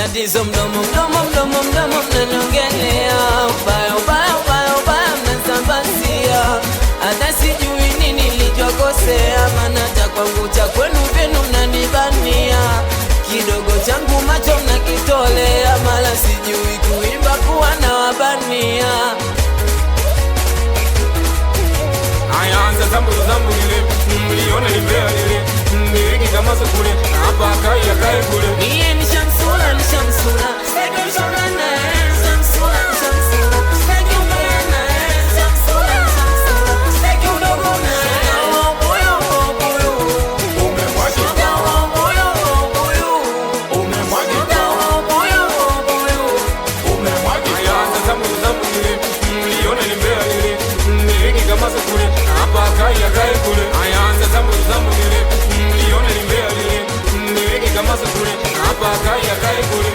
tatizo mdomo mnaniongelea ubaya mnasambazia, hata sijui nini nilichokosea, maana hata kwangu cha kwenu vyenu mnanibania, kidogo changu macho mnakitolea, mala sijui kuimba kuwa na wabania. Anza zambu nile, mliona nimbea nile, niliki kama sukule, hapa kai kule. Niye ni shamsula, steki mshona nae, steki umbea nae, steki udogo nae, Umemwagika, umemwagika. Anza zambu nile, mliona nimbea nile, niliki kama sukule, hapa kai kule. Anza zambu nile, mliona nimbea nile, niliki kama sukule, hapa kai kule.